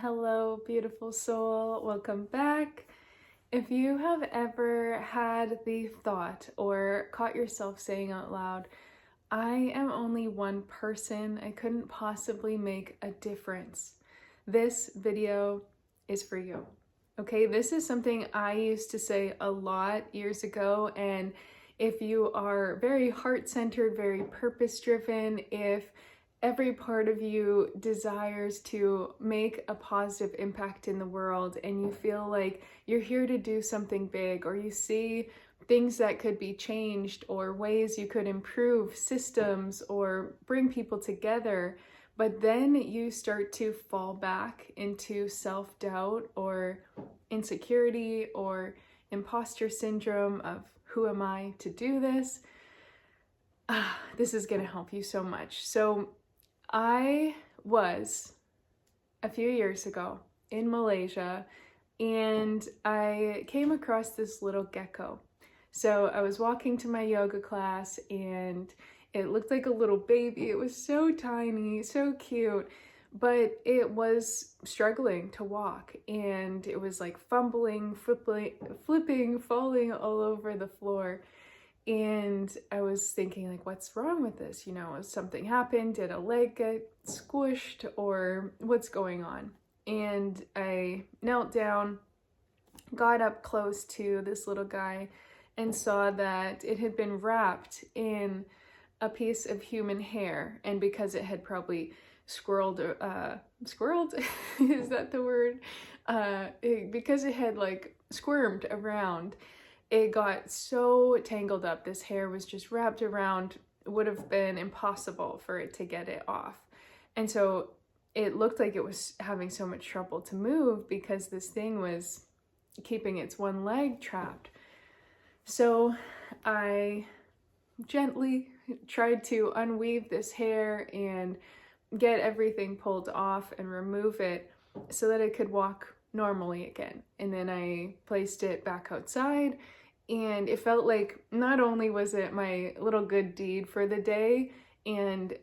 Hello, beautiful soul. Welcome back. If you have ever had the thought or caught yourself saying out loud, I am only one person, I couldn't possibly make a difference, this video is for you. Okay, this is something I used to say a lot years ago, and if you are very heart-centered, very purpose-driven, if every part of you desires to make a positive impact in the world and you feel like you're here to do something big, or you see things that could be changed or ways you could improve systems or bring people together, but then you start to fall back into self-doubt or insecurity or imposter syndrome of who am I to do this? This is going to help you so much. So I was a few years ago in Malaysia and I came across this little gecko. So I was walking to my yoga class and it looked like a little baby. It was so tiny, so cute, but it was struggling to walk and it was like fumbling, flipping, falling all over the floor. And I was thinking, like, what's wrong with this? You know, something happened? Did a leg get squished or what's going on? And I knelt down, got up close to this little guy and saw that it had been wrapped in a piece of human hair. And because it had probably squirreled, is that the word? Because it had like squirmed around, it got so tangled up. This hair was just wrapped around. It would have been impossible for it to get it off. And so it looked like it was having so much trouble to move because this thing was keeping its one leg trapped. So I gently tried to unweave this hair and get everything pulled off and remove it so that it could walk normally again. And then I placed it back outside, and it felt like not only was it my little good deed for the day, and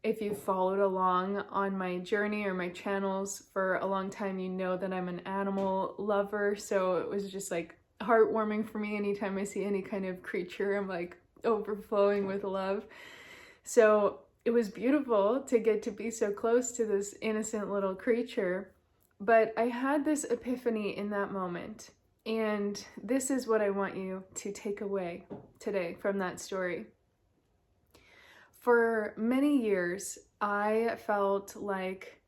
if you followed along on my journey or my channels for a long time, you know that I'm an animal lover, so it was just like heartwarming for me. Anytime I see any kind of creature, I'm like overflowing with love. So it was beautiful to get to be so close to this innocent little creature. But I had this epiphany in that moment, and this is what I want you to take away today from that story. For many years, I felt like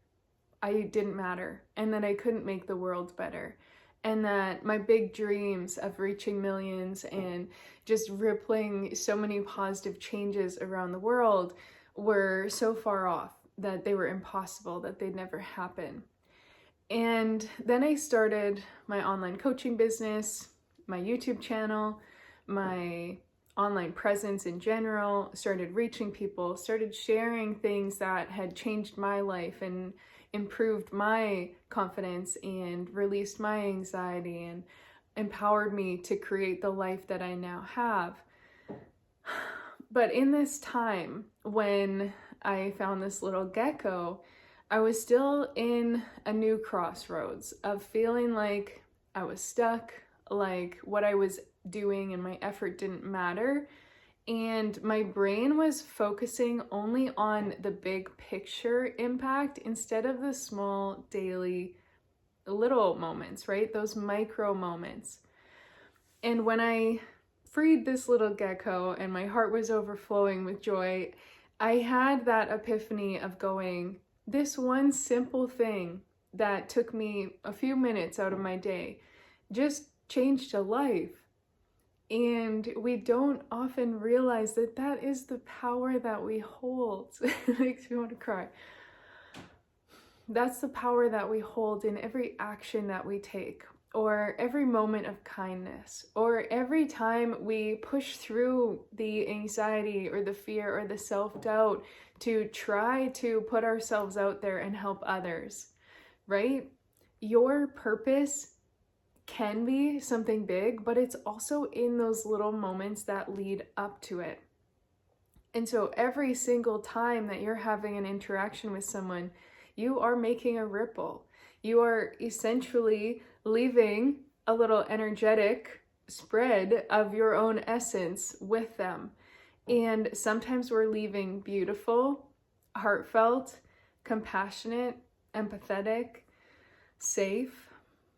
I didn't matter and that I couldn't make the world better, and that my big dreams of reaching millions and just rippling so many positive changes around the world were so far off that they were impossible, that they'd never happen. And then I started my online coaching business, my YouTube channel, my online presence in general, started reaching people, started sharing things that had changed my life and improved my confidence and released my anxiety and empowered me to create the life that I now have. But in this time when I found this little gecko, I was still in a new crossroads of feeling like I was stuck, like what I was doing and my effort didn't matter. And my brain was focusing only on the big picture impact instead of the small daily little moments, right? Those micro moments. And when I freed this little gecko and my heart was overflowing with joy, I had that epiphany of going, this one simple thing that took me a few minutes out of my day just changed a life. And we don't often realize that that is the power that we hold. It makes me want to cry. That's the power that we hold in every action that we take, or every moment of kindness, or every time we push through the anxiety or the fear or the self-doubt to try to put ourselves out there and help others, right? Your purpose can be something big, but it's also in those little moments that lead up to it. And so every single time that you're having an interaction with someone, you are making a ripple. you are essentially leaving a little energetic spread of your own essence with them. And sometimes we're leaving beautiful, heartfelt, compassionate, empathetic, safe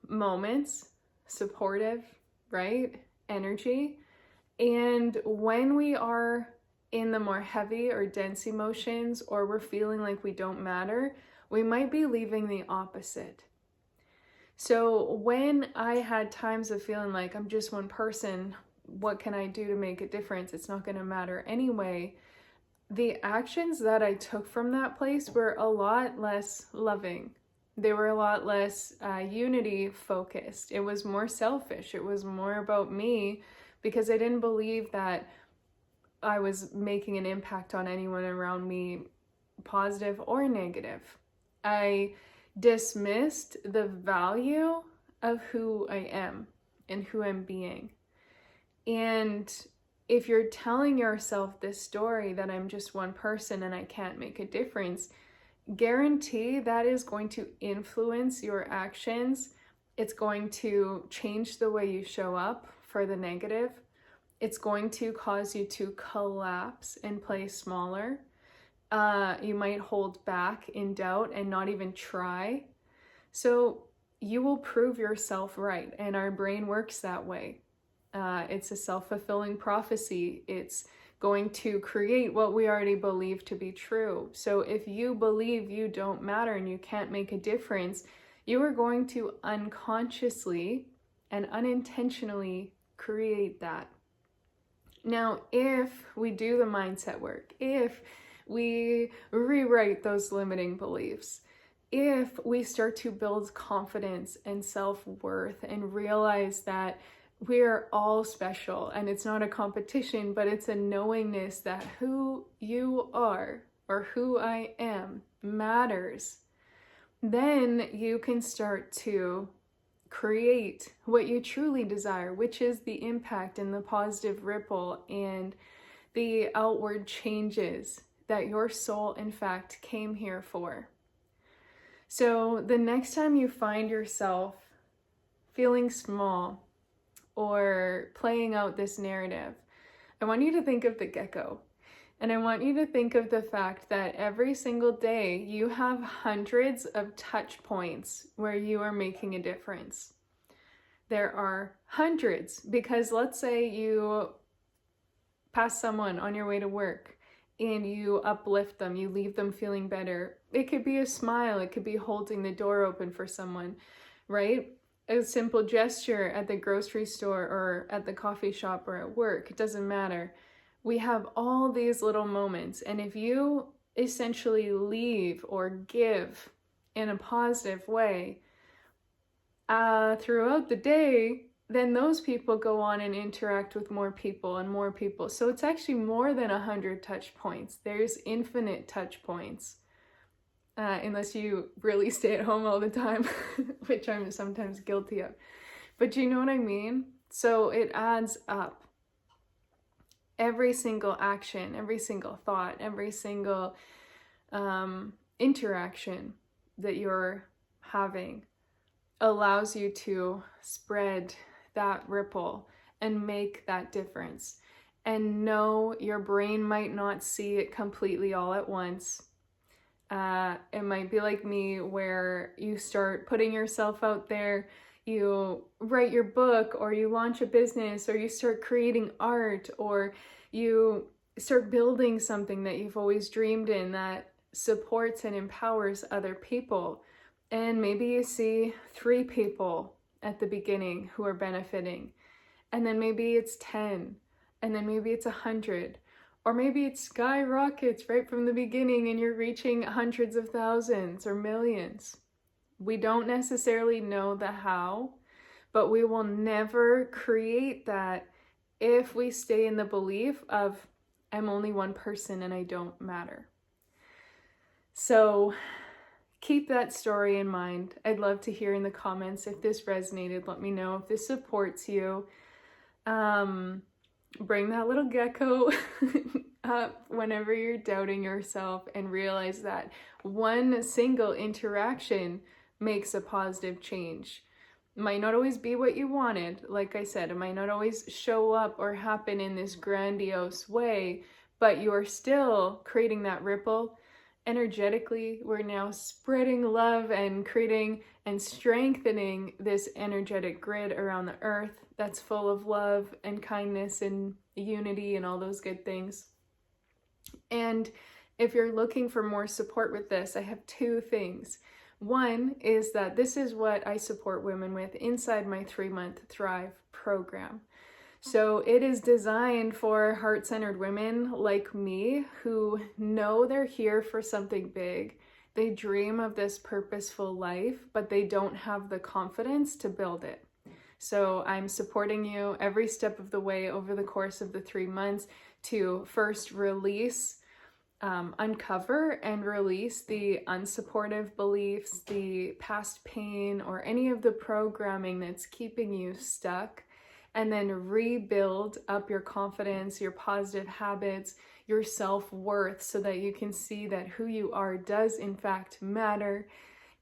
moments, supportive, right? Energy. And when we are in the more heavy or dense emotions, or we're feeling like we don't matter, we might be leaving the opposite. So when I had times of feeling like I'm just one person, what can I do to make a difference? It's not going to matter anyway. The actions that I took from that place were a lot less loving. They were a lot less unity focused. It was more selfish. It was more about me, because I didn't believe that I was making an impact on anyone around me, positive or negative. I dismissed the value of who I am and who I'm being. And if you're telling yourself this story that I'm just one person and I can't make a difference, guarantee that is going to influence your actions. It's going to change the way you show up for the negative. It's going to cause you to collapse and play smaller. You might hold back in doubt and not even try. So you will prove yourself right, and our brain works that way. It's a self-fulfilling prophecy. It's going to create what we already believe to be true. So if you believe you don't matter and you can't make a difference, you are going to unconsciously and unintentionally create that. Now, if we do the mindset work, if we rewrite those limiting beliefs, if we start to build confidence and self-worth and realize that we are all special, and it's not a competition, but it's a knowingness that who you are or who I am matters, then you can start to create what you truly desire, which is the impact and the positive ripple and the outward changes that your soul, in fact, came here for. So the next time you find yourself feeling small or playing out this narrative, I want you to think of the gecko. And I want you to think of the fact that every single day you have hundreds of touch points where you are making a difference. There are hundreds, because let's say you pass someone on your way to work and you uplift them, you leave them feeling better. It could be a smile, it could be holding the door open for someone, right? A simple gesture at the grocery store or at the coffee shop or at work, it doesn't matter. We have all these little moments, and if you essentially leave or give in a positive way throughout the day, then those people go on and interact with more people and more people. So it's actually more than 100 touch points. There's infinite touch points. Unless you really stay at home all the time, which I'm sometimes guilty of. But you know what I mean? So it adds up. Every single action, every single thought, every single interaction that you're having allows you to spread that ripple and make that difference. And no, your brain might not see it completely all at once. It might be like me, where you start putting yourself out there, you write your book, or you launch a business, or you start creating art, or you start building something that you've always dreamed in that supports and empowers other people. And maybe you see 3 people at the beginning who are benefiting, and then maybe it's 10, and then maybe it's 100. Or maybe it skyrockets right from the beginning and you're reaching hundreds of thousands or millions. We don't necessarily know the how, but we will never create that if we stay in the belief of, I'm only one person and I don't matter. So keep that story in mind. I'd love to hear in the comments if this resonated. Let me know if this supports you. Bring that little gecko up whenever you're doubting yourself, and realize that one single interaction makes a positive change. It might not always be what you wanted. Like I said, it might not always show up or happen in this grandiose way, but you are still creating that ripple. Energetically, we're now spreading love and creating and strengthening this energetic grid around the earth that's full of love and kindness and unity and all those good things. And if you're looking for more support with this, I have two things. One is that this is what I support women with inside my 3-month Thrive program. So it is designed for heart-centered women like me who know they're here for something big. They dream of this purposeful life, but they don't have the confidence to build it. So I'm supporting you every step of the way over the course of the 3 months to first uncover and release the unsupportive beliefs, the past pain, or any of the programming that's keeping you stuck, and then rebuild up your confidence, your positive habits, your self-worth, so that you can see that who you are does in fact matter,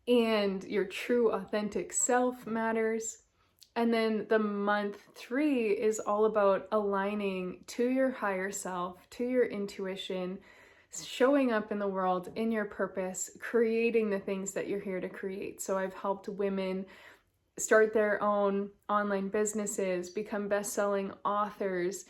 and your true authentic self matters. And then the month 3 is all about aligning to your higher self, to your intuition, showing up in the world in your purpose, creating the things that you're here to create. So I've helped women start their own online businesses, become best-selling authors,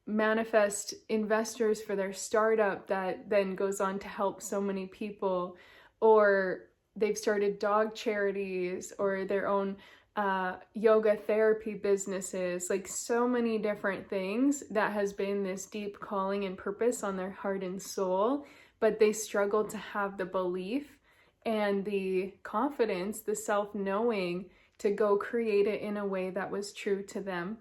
manifest investors for their startup that then goes on to help so many people, or they've started dog charities or their own yoga therapy businesses, like so many different things that has been this deep calling and purpose on their heart and soul, but they struggle to have the belief and the confidence, the self-knowing to go create it in a way that was true to them.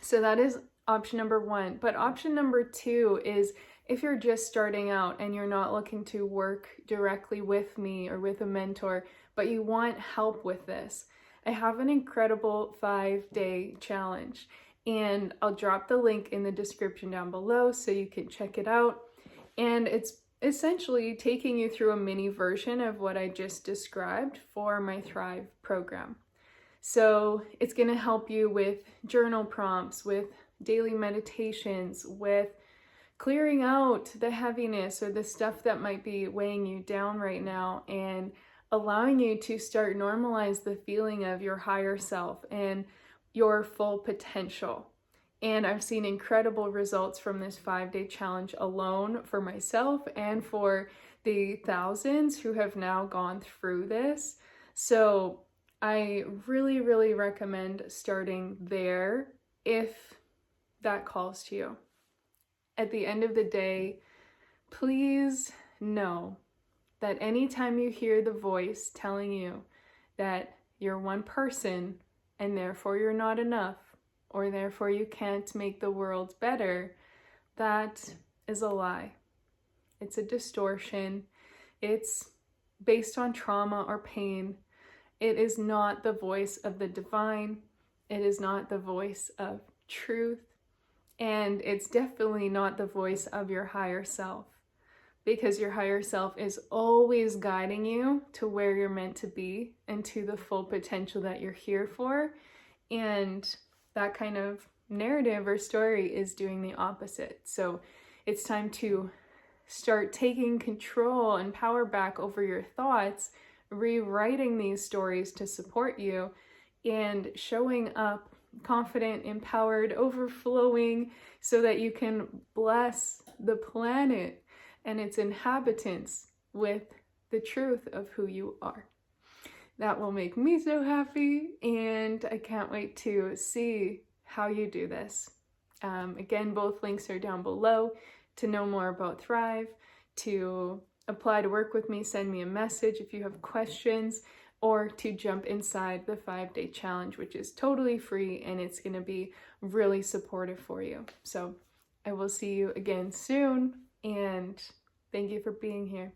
So that is option number 1. But option number 2 is if you're just starting out and you're not looking to work directly with me or with a mentor, but you want help with this, I have an incredible 5-day challenge, and I'll drop the link in the description down below so you can check it out. And it's essentially taking you through a mini version of what I just described for my Thrive program. So it's going to help you with journal prompts, with daily meditations, with clearing out the heaviness or the stuff that might be weighing you down right now, and allowing you to start normalize the feeling of your higher self and your full potential. And I've seen incredible results from this 5-day challenge alone for myself and for the thousands who have now gone through this. So I really, really recommend starting there if that calls to you. At the end of the day, please know that anytime you hear the voice telling you that you're one person and therefore you're not enough, or therefore you can't make the world better, that is a lie. It's a distortion. It's based on trauma or pain. It is not the voice of the divine. It is not the voice of truth. And it's definitely not the voice of your higher self, because your higher self is always guiding you to where you're meant to be and to the full potential that you're here for. And that kind of narrative or story is doing the opposite. So it's time to start taking control and power back over your thoughts, rewriting these stories to support you, and showing up confident, empowered, overflowing, so that you can bless the planet and its inhabitants with the truth of who you are. That will make me so happy, and I can't wait to see how you do this. Again, both links are down below to know more about Thrive, to apply to work with me, send me a message if you have questions, or to jump inside the 5-day challenge, which is totally free and it's going to be really supportive for you. So I will see you again soon, and thank you for being here.